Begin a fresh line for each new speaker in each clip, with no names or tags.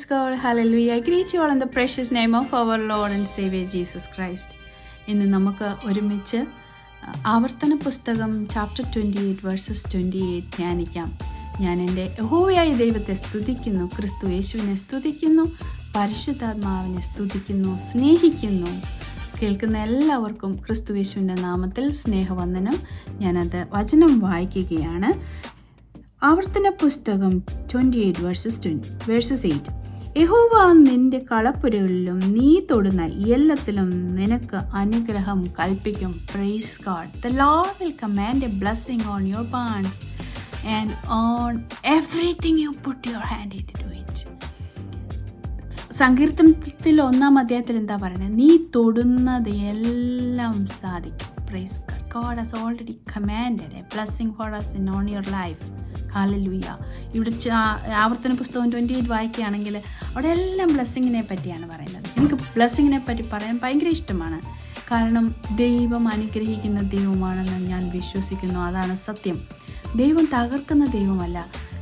Praise God, hallelujah. I greet you all in the precious name of our Lord and Savior Jesus Christ. ഇന്ന് നമുക്ക് ഒരുമിച്ച് ആവർത്തന പുസ്തകം chapter 28 versus 28 ധ്യാനിക്കാം. ഞാൻ എൻ്റെ യഹോവയായ ദൈവത്തെ സ്തുതിക്കുന്നു, ക്രിസ്തു യേശുവിനെ സ്തുതിക്കുന്നു, പരിശുദ്ധാത്മാവിനെ സ്തുതിക്കുന്നു, സ്നേഹിക്കുന്നു. കേൾക്കുന്ന എല്ലാവർക്കും ക്രിസ്തു യേശുവിൻ്റെ നാമത്തിൽ സ്നേഹവന്ദനം. ഞാനത് വചനം വായിക്കുകയാണ്. ആവർത്തന പുസ്തകം 28 വേഴ്സസ് 8. യഹോവ നിന്റെ കളപ്പുരകളിലും നീ തൊടുന്ന എല്ലാത്തിലും നിനക്ക് അനുഗ്രഹം കൽപ്പിക്കും. Praise God. The Lord will command a blessing on your barns and on everything you put your hand into it. സങ്കീർത്തനത്തിൽ 1-ാം അധ്യായത്തിൽ എന്താ പറയുന്നത്? നീ തൊടുന്നത് എല്ലാം സാധിക്കും. Praise God. God has already commanded a blessing for us in on your life. Hallelujah. ഇവിടെ ആവർത്തന പുസ്തകം 28 വായിക്കുകയാണെങ്കിൽ അവിടെ എല്ലാം ബ്ലെസ്സിങ്ങിനെ പറ്റിയാണ് പറയുന്നത്. എനിക്ക് ബ്ലെസ്സിങ്ങിനെ പറ്റി പറയാൻ ഭയങ്കര ഇഷ്ടമാണ്. കാരണം ദൈവം അനുഗ്രഹിക്കുന്ന ദൈവമാണെന്ന് ഞാൻ വിശ്വസിക്കുന്നു. അതാണ് സത്യം. ദൈവം തകർക്കുന്ന ദൈവമല്ല.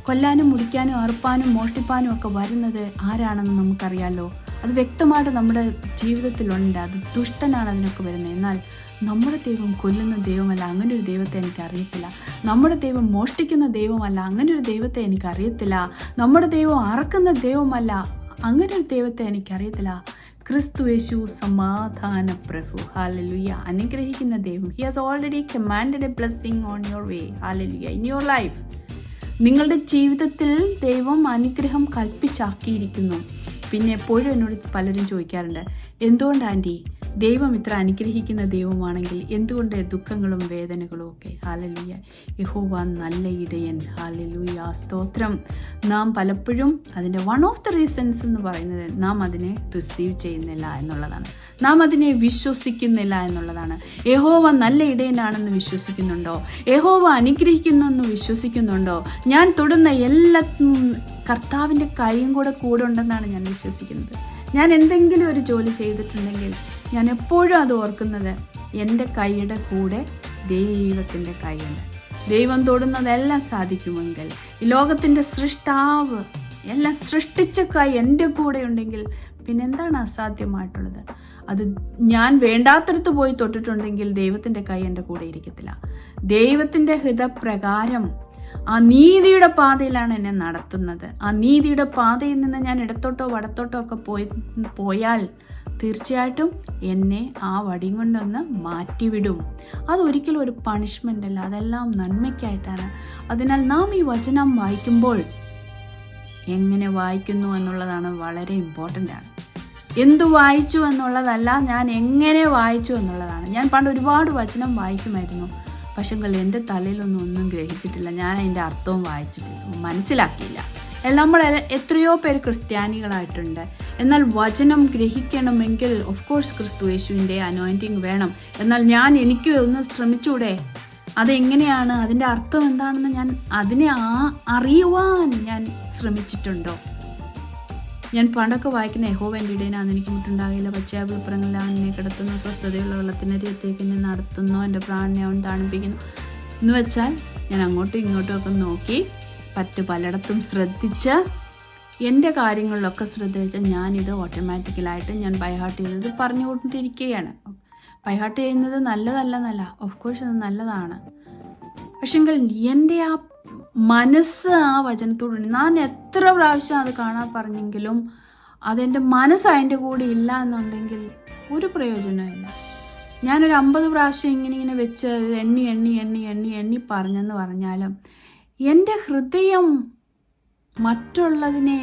കൊല്ലാനും മുടിക്കാനും അറുപ്പാനും മോഷ്ടിപ്പാനും ഒക്കെ വരുന്നത് ആരാണെന്ന് നമുക്കറിയാലോ. അത് വ്യക്തമായിട്ട് നമ്മുടെ ജീവിതത്തിലുണ്ട്. അത് ദുഷ്ടനാണ് അതിനൊക്കെ വരുന്നത്. എന്നാൽ നമ്മുടെ ദൈവം കൊല്ലുന്ന ദൈവമല്ല. അങ്ങനെ ഒരു ദൈവത്തെ എനിക്കറിയത്തില്ല. നമ്മുടെ ദൈവം മോഷ്ടിക്കുന്ന ദൈവമല്ല. അങ്ങനെ ഒരു ദൈവത്തെ എനിക്കറിയത്തില്ല. നമ്മുടെ ദൈവം അറക്കുന്ന ദൈവമല്ല. അങ്ങനെ ഒരു ദൈവത്തെ എനിക്കറിയത്തില്ല. ക്രിസ്തു യേശു സമാധാന പ്രഭു. ഹല്ലേലൂയ. അനുഗ്രഹിക്കുന്ന ദൈവം. He has already commanded A blessing on your way. Hallelujah. In your life. നിങ്ങളുടെ ജീവിതത്തിൽ ദൈവം അനുഗ്രഹം കൽപ്പിച്ചാക്കിയിരിക്കുന്നു. പിന്നെ എപ്പോഴും എന്നോട് പലരും ചോദിക്കാറുണ്ട്, എന്തുകൊണ്ട് ആൻറ്റി ദൈവം ഇത്ര അനുഗ്രഹിക്കുന്ന ദൈവമാണെങ്കിൽ എന്തുകൊണ്ട് ദുഃഖങ്ങളും വേദനകളും ഒക്കെ? ഹല്ലേലൂയ. യഹോവ നല്ല ഇടയൻ. ഹല്ലേലൂയ. സ്തോത്രം. നാം പലപ്പോഴും അതിൻ്റെ വൺ ഓഫ് ദ റീസൺസ് എന്ന് പറയുന്നത് നാം അതിനെ റിസീവ് ചെയ്യുന്നില്ല എന്നുള്ളതാണ്. നാം അതിനെ വിശ്വസിക്കുന്നില്ല എന്നുള്ളതാണ്. യഹോവ നല്ല ഇടയനാണെന്ന് വിശ്വസിക്കുന്നുണ്ടോ? യഹോവ അനുഗ്രഹിക്കുന്നെന്ന് വിശ്വസിക്കുന്നുണ്ടോ? ഞാൻ തൊടുന്ന എല്ലാ കർത്താവിൻ്റെ കൈയും കൂടെ ഉണ്ടെന്നാണ് ഞാൻ വിശ്വസിക്കുന്നത്. ഞാൻ എന്തെങ്കിലും ഒരു ജോലി ചെയ്തിട്ടുണ്ടെങ്കിൽ ഞാൻ എപ്പോഴും അത് ഓർക്കുന്നത്, എൻ്റെ കൈയുടെ കൂടെ ദൈവത്തിൻ്റെ കൈയുണ്ട്. ദൈവം തൊടുന്നതെല്ലാം സാധിക്കുമെങ്കിൽ, ഈ ലോകത്തിൻ്റെ സൃഷ്ടാവ് എല്ലാം സൃഷ്ടിച്ച കൈ എൻ്റെ കൂടെ ഉണ്ടെങ്കിൽ പിന്നെന്താണ് അസാധ്യമായിട്ടുള്ളത്? അത് ഞാൻ വേണ്ടാത്തടത്ത് പോയി തൊട്ടിട്ടുണ്ടെങ്കിൽ ദൈവത്തിൻ്റെ കൈ എൻ്റെ കൂടെ ഇരിക്കത്തില്ല. ദൈവത്തിൻ്റെ ഹിതപ്രകാരം ആ നീതിയുടെ പാതയിലാണ് എന്നെ നടത്തുന്നത്. ആ നീതിയുടെ പാതയിൽ നിന്ന് ഞാൻ ഇടത്തോട്ടോ വടത്തോട്ടോ ഒക്കെ പോയാൽ തീർച്ചയായിട്ടും എന്നെ ആ വടിയും കൊണ്ടൊന്ന് മാറ്റിവിടും. അതൊരിക്കലും ഒരു പണിഷ്മെൻ്റ് അല്ല, അതെല്ലാം നന്മയ്ക്കായിട്ടാണ്. അതിനാൽ നാം ഈ വചനം വായിക്കുമ്പോൾ എങ്ങനെ വായിക്കുന്നു എന്നുള്ളതാണ് വളരെ ഇമ്പോർട്ടൻ്റ് ആണ്. എന്തു വായിച്ചു എന്നുള്ളതല്ല, ഞാൻ എങ്ങനെ വായിച്ചു എന്നുള്ളതാണ്. ഞാൻ പണ്ട് ഒരുപാട് വചനം വായിക്കുമായിരുന്നു. പക്ഷേ എൻ്റെ തലയിലൊന്നും ഗ്രഹിച്ചിട്ടില്ല. ഞാൻ അതിൻ്റെ അർത്ഥവും വായിച്ചിട്ടില്ല, മനസ്സിലാക്കിയില്ല. നമ്മൾ എത്രയോ പേര് ക്രിസ്ത്യാനികളായിട്ടുണ്ട്. എന്നാൽ വചനം ഗ്രഹിക്കണമെങ്കിൽ ഓഫ് കോഴ്സ് ക്രിസ്തു യേശുവിൻ്റെ അനോയിൻറ്റിങ് വേണം. എന്നാൽ എനിക്ക് ഒന്ന് ശ്രമിച്ചൂടെ? അതെങ്ങനെയാണ്, അതിൻ്റെ അർത്ഥം എന്താണെന്ന് ഞാൻ അതിനെ അറിയുവാൻ ഞാൻ ശ്രമിച്ചിട്ടുണ്ടോ? ഞാൻ പണ്ടൊക്കെ വായിക്കുന്ന യഹോവ എൻ്റെ ഇടയനാണ്, എനിക്ക് മുട്ടുണ്ടാകില്ല, പച്ചയാപുറങ്ങളിൽ അവനെ കിടത്തുന്നു, സ്വസ്ഥതയുള്ള വെള്ളത്തിനരിയത്തേക്ക് എന്നെ നടത്തുന്നു, എൻ്റെ പ്രാണനെ അവൻ തണുപ്പിക്കുന്നു എന്ന് വെച്ചാൽ ഞാൻ അങ്ങോട്ടും ഇങ്ങോട്ടും ഒക്കെ നോക്കി പലയിടത്തും ശ്രദ്ധിച്ച് എൻ്റെ കാര്യങ്ങളിലൊക്കെ ശ്രദ്ധിച്ച് ഞാനിത് ഓട്ടോമാറ്റിക്കലായിട്ട് ഞാൻ ബൈഹാർട്ട് ചെയ്തത് പറഞ്ഞുകൊണ്ടിരിക്കുകയാണ്. ബൈഹാർട്ട് ചെയ്യുന്നത് നല്ലതല്ലെന്നല്ല, ഓഫ് കോഴ്സ് അത് നല്ലതാണ്. പക്ഷെങ്കിൽ എൻ്റെ ആ മനസ്സ് ആ വചനത്തോടുണ്ട്. ഞാൻ എത്ര പ്രാവശ്യം അത് കാണാൻ പറഞ്ഞെങ്കിലും അതെൻ്റെ മനസ്സ് അതിൻ്റെ കൂടെ ഇല്ല എന്നുണ്ടെങ്കിൽ ഒരു പ്രയോജനമില്ല. ഞാനൊരു 50 പ്രാവശ്യം ഇങ്ങനെ വെച്ച് എണ്ണി പറഞ്ഞെന്ന് പറഞ്ഞാലും എൻ്റെ ഹൃദയം മറ്റുള്ളതിനെ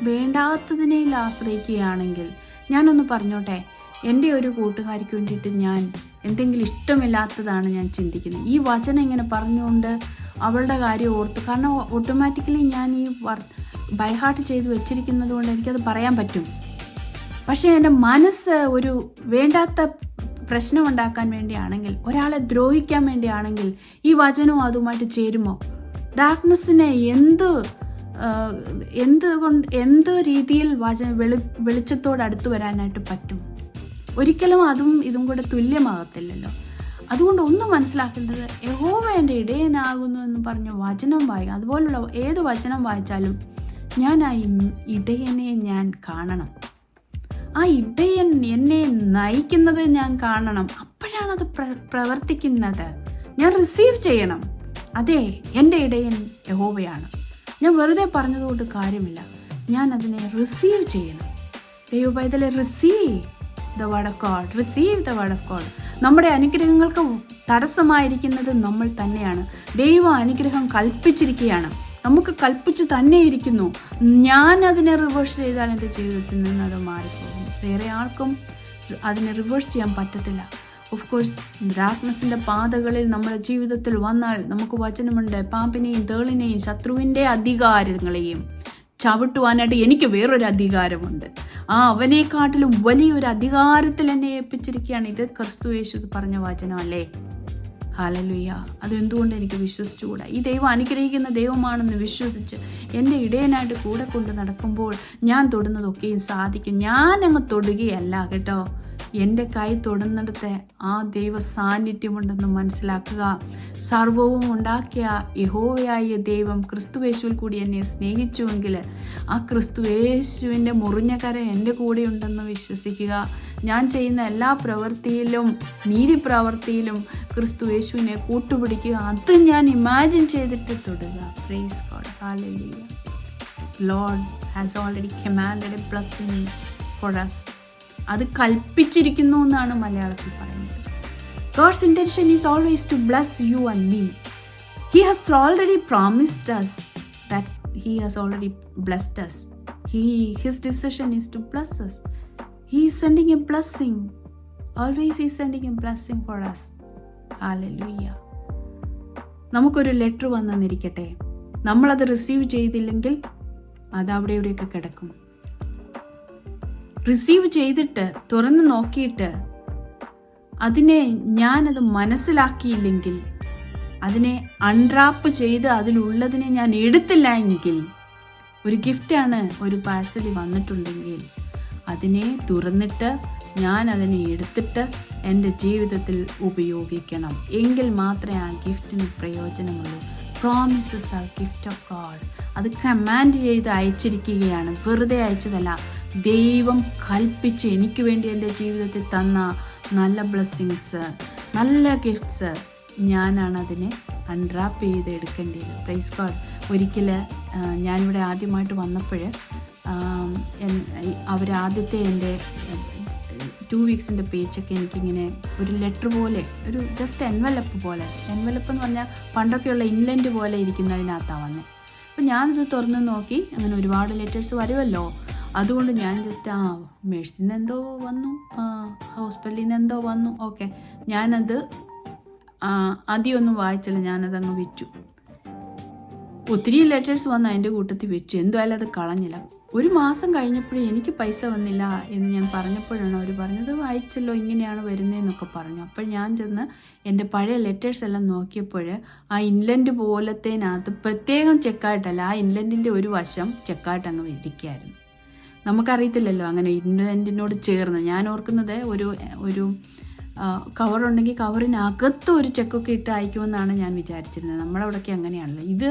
വേണ്ടാത്തതിനെ ആശ്രയിക്കുകയാണെങ്കിൽ, ഞാനൊന്ന് പറഞ്ഞോട്ടെ, എൻ്റെ ഒരു കൂട്ടുകാരിക്ക് വേണ്ടിയിട്ട് ഞാൻ എന്തെങ്കിലും ഇഷ്ടമില്ലാത്തതാണ് ഞാൻ ചിന്തിക്കുന്നത്. ഈ വചനം ഇങ്ങനെ പറഞ്ഞുകൊണ്ട് അവളുടെ കാര്യം ഓർത്ത്, കാരണം ഓട്ടോമാറ്റിക്കലി ഞാൻ ഈ ബൈഹാർട്ട് ചെയ്ത് വെച്ചിരിക്കുന്നത് കൊണ്ട് എനിക്കത് പറയാൻ പറ്റും. പക്ഷേ എൻ്റെ മനസ്സ് ഒരു വേണ്ടാത്ത പ്രശ്നം ഉണ്ടാക്കാൻ വേണ്ടിയാണെങ്കിൽ, ഒരാളെ ദ്രോഹിക്കാൻ വേണ്ടിയാണെങ്കിൽ ഈ വചനവും അതുമായിട്ട് ചേരുമോ? ഡാർക്ക്നെസ്സിനെ എന്ത് രീതിയിൽ വെളിച്ചത്തോട് അടുത്ത് വരാനായിട്ട് പറ്റും? ഒരിക്കലും അതും ഇതും കൂടെ തുല്യമാകത്തില്ലല്ലോ. അതുകൊണ്ട് ഒന്ന് മനസ്സിലാക്കേണ്ടത്, യഹോവ എൻ്റെ ഇടയനാകുന്നു എന്ന് പറഞ്ഞ് വചനം വായിക്കുക. അതുപോലുള്ള ഏത് വചനം വായിച്ചാലും ഞാൻ ആ ഇടയനെ ഞാൻ കാണണം. ആ ഇടയൻ എന്നെ നയിക്കുന്നത് ഞാൻ കാണണം. അപ്പോഴാണത് പ്രവർത്തിക്കുന്നത്. ഞാൻ റിസീവ് ചെയ്യണം. അതെ, എൻ്റെ ഇടയൻ യഹോവയാണ്. ഞാൻ വെറുതെ പറഞ്ഞതുകൊണ്ട് കാര്യമില്ല. ഞാൻ അതിനെ റിസീവ് ചെയ്യണം. ദൈവപൈതലെ, receive the word of God, receive the word of God. നമ്മുടെ അനുഗ്രഹങ്ങൾക്ക് തടസ്സമായിരിക്കുന്നത് നമ്മൾ തന്നെയാണ്. ദൈവം അനുഗ്രഹം കൽപ്പിച്ചിരിക്കുകയാണ്, നമുക്ക് കൽപ്പിച്ചു തന്നെ ഇരിക്കുന്നു. ഞാൻ അതിനെ റിവേഴ്സ് ചെയ്താൽ എൻ്റെ ജീവിതത്തിൽ നിന്ന് അത് മാറിപ്പോകും. വേറെ ആൾക്കും അതിനെ റിവേഴ്സ് ചെയ്യാൻ പറ്റത്തില്ല. ഓഫ് കോഴ്സ് ഡാർക്ക്നെസ്സിൻ്റെ പാതകളിൽ നമ്മുടെ ജീവിതത്തിൽ വന്നാൽ നമുക്ക് വചനമുണ്ട്, പാമ്പിനെയും തേളിനെയും ശത്രുവിൻ്റെ അധികാരങ്ങളെയും ചവിട്ടുവാനായിട്ട് എനിക്ക് വേറൊരു അധികാരമുണ്ട്. അവനെക്കാട്ടിലും വലിയൊരു അധികാരത്തിൽ എന്നെ ഏൽപ്പിച്ചിരിക്കുകയാണ്. ഇത് ക്രിസ്തു യേശു പറഞ്ഞ വചനമല്ലേ? ഹല്ലേലൂയ. അതെന്തുകൊണ്ട് എനിക്ക് വിശ്വസിച്ചുകൂടാ? ഈ ദൈവം അനുഗ്രഹിക്കുന്ന ദൈവമാണെന്ന് വിശ്വസിച്ച് എൻ്റെ ഇടയനായിട്ട് കൂടെ കൊണ്ട് നടക്കുമ്പോൾ ഞാൻ തൊടുന്നതൊക്കെയും സാധിക്കും. ഞാൻ അങ്ങ് തൊടുകയല്ല കേട്ടോ, എൻ്റെ കൈ തൊടുന്നിടത്തെ ആ ദൈവ സാന്നിധ്യമുണ്ടെന്ന് മനസ്സിലാക്കുക. സർവവും ഉണ്ടാക്കിയ യഹോവയായ ദൈവം ക്രിസ്തുവേശുവിൽ കൂടി എന്നെ സ്നേഹിച്ചുവെങ്കിൽ ആ ക്രിസ്തുവേശുവിൻ്റെ മുറിഞ്ഞ കര എൻ്റെ കൂടെ ഉണ്ടെന്ന് വിശ്വസിക്കുക. ഞാൻ ചെയ്യുന്ന എല്ലാ പ്രവൃത്തിയിലും, നീതി പ്രവൃത്തിയിലും ക്രിസ്തുവേശുവിനെ കൂട്ടുപിടിക്കുക. അത് ഞാൻ ഇമാജിൻ ചെയ്തിട്ട് തൊടുക. Praise God. Hallelujah. Lord has already commanded a blessing for us. അത് കൽപ്പിച്ചിരിക്കുന്നു എന്നാണ് മലയാളത്തിൽ പറയുന്നത്. God's intention is always to bless you and me. He has already promised us that He has already blessed us. His decision is to bless us. He is sending a blessing. Always He is sending a blessing for us. Hallelujah. നമുക്കൊരു letter വന്നെന്നിരിക്കട്ടെ, നമ്മളത് receive ചെയ്തില്ലെങ്കിൽ അത് അവിടെ ഇവിടെയൊക്കെ കിടക്കും. Receive ചെയ്തിട്ട് തുറന്നു നോക്കിയിട്ട് അതിനെ ഞാനത് മനസ്സിലാക്കിയില്ലെങ്കിൽ, അതിനെ അൺറാപ്പ് ചെയ്ത് അതിലുള്ളതിനെ ഞാൻ എടുത്തില്ല എങ്കിൽ, ഒരു ഗിഫ്റ്റാണ് ഒരു പാഴ്സൽ വന്നിട്ടുണ്ടെങ്കിൽ അതിനെ തുറന്നിട്ട് ഞാൻ അതിനെ എടുത്തിട്ട് എൻ്റെ ജീവിതത്തിൽ ഉപയോഗിക്കണം. എങ്കിൽ മാത്രമേ ആ ഗിഫ്റ്റിന് പ്രയോജനമുള്ളൂ. Promises are gift of God. അത് കമാൻഡ് ചെയ്ത് അയച്ചിരിക്കുകയാണ്, വെറുതെ അയച്ചതല്ല. ദൈവം കൽപ്പിച്ച് എനിക്ക് വേണ്ടി എൻ്റെ ജീവിതത്തിൽ തന്ന നല്ല ബ്ലെസ്സിങ്സ്, നല്ല ഗിഫ്റ്റ്സ്, ഞാനാണ് അതിനെ അൺറാപ്പ് ചെയ്ത് എടുക്കേണ്ടത്. Praise God. ഒരിക്കൽ ഞാനിവിടെ ആദ്യമായിട്ട് വന്നപ്പോൾ അവരാദ്യത്തെ എൻ്റെ 2 വീക്സിൻ്റെ പേജൊക്കെ എനിക്കിങ്ങനെ ഒരു ലെറ്റർ പോലെ, ഒരു ജസ്റ്റ് എൻവലപ്പ് പോലെ, എൻവലപ്പ് എന്ന് പറഞ്ഞാൽ പണ്ടൊക്കെയുള്ള ഇൻലൻഡ് പോലെ ഇരിക്കുന്നതിനകത്താണ് വന്നത്. അപ്പോൾ ഞാനിത് തുറന്ന് നോക്കി. അങ്ങനെ ഒരുപാട് ലെറ്റേഴ്സ് വരുമല്ലോ, അതുകൊണ്ട് ഞാൻ ജസ്റ്റ് മേഴ്സിൽ നിന്ന് എന്തോ വന്നു, ഹോസ്പിറ്റലിൽ നിന്ന് എന്തോ വന്നു, ഓക്കെ. ഞാനത് ആദ്യമൊന്നും വായിച്ചില്ല, ഞാനതങ്ങ് വെച്ചു. ഒത്തിരി ലെറ്റേഴ്സ് വന്നു അതിൻ്റെ കൂട്ടത്തിൽ വെച്ചു. എന്തായാലും അത് കളഞ്ഞില്ല. 1 മാസം കഴിഞ്ഞപ്പോഴേ എനിക്ക് പൈസ വന്നില്ല എന്ന് ഞാൻ പറഞ്ഞപ്പോഴാണ് അവർ പറഞ്ഞത്, വായിച്ചല്ലോ ഇങ്ങനെയാണ് വരുന്നതെന്നൊക്കെ പറഞ്ഞു. അപ്പോൾ ഞാൻ ചെന്ന് എൻ്റെ പഴയ ലെറ്റേഴ്സ് എല്ലാം നോക്കിയപ്പോൾ ആ ഇൻലൻഡ് പോലത്തേനകത്ത് പ്രത്യേകം ചെക്കായിട്ടല്ല, ആ ഇൻലൻഡിൻ്റെ ഒരു വശം ചെക്കായിട്ട് അങ്ങ് ഇരിക്കുകയായിരുന്നു. നമുക്കറിയത്തില്ലല്ലോ അങ്ങനെ ഇൻലൻഡിനോട് ചേർന്ന്. ഞാൻ ഓർക്കുന്നത് ഒരു കവറുണ്ടെങ്കിൽ കവറിനകത്ത് ഒരു ചെക്കൊക്കെ ഇട്ട് അയക്കുമെന്നാണ് ഞാൻ വിചാരിച്ചിരുന്നത്. നമ്മളവിടെയൊക്കെ അങ്ങനെയാണല്ലോ. ഇത്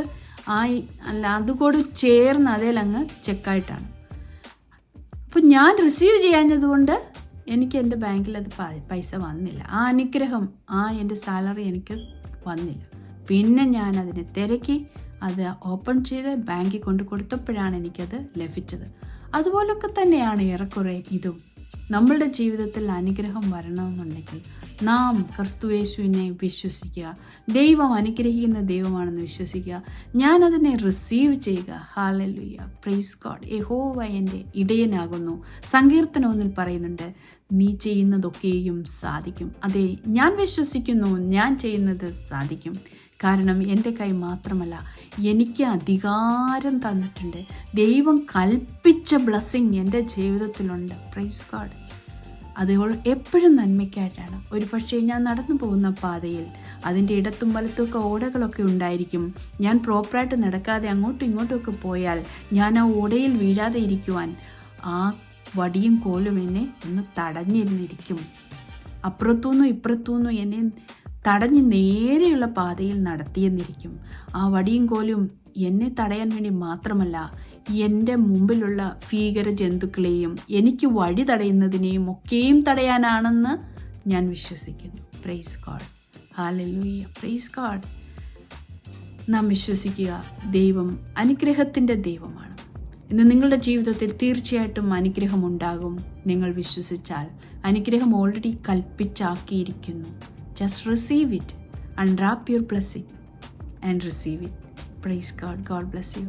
അല്ല, അതുകൂടി ചേർന്ന് അതേലങ്ങ് ചെക്കായിട്ടാണ്. അപ്പോൾ ഞാൻ റിസീവ് ചെയ്യാഞ്ഞതുകൊണ്ട് എനിക്ക് എൻ്റെ ബാങ്കിൽ അത് പൈസ വന്നില്ല. ആ അനുഗ്രഹം, എൻ്റെ സാലറി എനിക്ക് വന്നില്ല. പിന്നെ ഞാൻ അതിനെ തിരക്കി അത് ഓപ്പൺ ചെയ്ത് ബാങ്കിൽ കൊണ്ട് കൊടുത്തപ്പോഴാണ് എനിക്കത് ലഭിച്ചത്. അതുപോലൊക്കെ തന്നെയാണ് ഏറെക്കുറെ ഇതും. നമ്മളുടെ ജീവിതത്തിൽ അനുഗ്രഹം വരണമെന്നുണ്ടെങ്കിൽ നാം ക്രിസ്തുയേശുവിനെ വിശ്വസിക്കുക. ദൈവം അനുഗ്രഹിക്കുന്ന ദൈവമാണെന്ന് വിശ്വസിക്കുക. ഞാനതിനെ റിസീവ് ചെയ്യുക. ഹല്ലേലൂയ. Praise God. യഹോവ എൻ്റെ ഇടയനാകുന്നു. സങ്കീർത്തനം 1 പറയുന്നുണ്ട്, നീ ചെയ്യുന്നതൊക്കെയും സാധിക്കും. അതെ, ഞാൻ വിശ്വസിക്കുന്നു, ഞാൻ ചെയ്യുന്നത് സാധിക്കും. കാരണം എൻ്റെ കൈ മാത്രമല്ല, എനിക്ക് അധികാരം തന്നിട്ടുണ്ട്. ദൈവം കൽപ്പിച്ച ബ്ലെസ്സിങ് എൻ്റെ ജീവിതത്തിലുണ്ട്. Praise God. അത് എപ്പോഴും നന്മയ്ക്കായിട്ടാണ്. ഒരു പക്ഷേ ഞാൻ നടന്നു പോകുന്ന പാതയിൽ അതിൻ്റെ ഇടത്തും വലത്തുമൊക്കെ ഓടകളൊക്കെ ഉണ്ടായിരിക്കും. ഞാൻ പ്രോപ്പറായിട്ട് നടക്കാതെ അങ്ങോട്ടും ഇങ്ങോട്ടുമൊക്കെ പോയാൽ ഞാൻ ആ ഓടയിൽ വീഴാതെ ഇരിക്കുവാൻ ആ വടിയും കോലും എന്നെ ഒന്ന് തടഞ്ഞിരുന്നിരിക്കും. അപ്പുറത്തുനിന്നും ഇപ്പുറത്തുനിന്നും എന്നെ തടഞ്ഞ് നേരെയുള്ള പാതയിൽ നടത്തിയെന്നിരിക്കും. ആ വടിയും കോലും എന്നെ തടയാൻ വേണ്ടി മാത്രമല്ല, എൻ്റെ മുമ്പിലുള്ള ഭീകര ജന്തുക്കളെയും എനിക്ക് വഴി തടയുന്നതിനെയും ഒക്കെയും തടയാനാണെന്ന് ഞാൻ വിശ്വസിക്കുന്നു. Price God. Hallelujah. Praise God. നാം വിശ്വസിക്കുക, ദൈവം അനുഗ്രഹത്തിൻ്റെ ദൈവമാണ്. ഇന്ന് നിങ്ങളുടെ ജീവിതത്തിൽ തീർച്ചയായിട്ടും അനുഗ്രഹമുണ്ടാകും. നിങ്ങൾ വിശ്വസിച്ചാൽ അനുഗ്രഹം already കൽപ്പിച്ചാക്കിയിരിക്കുന്നു. Just receive it. Unwrap your blessing and receive it. Praise God. God bless you.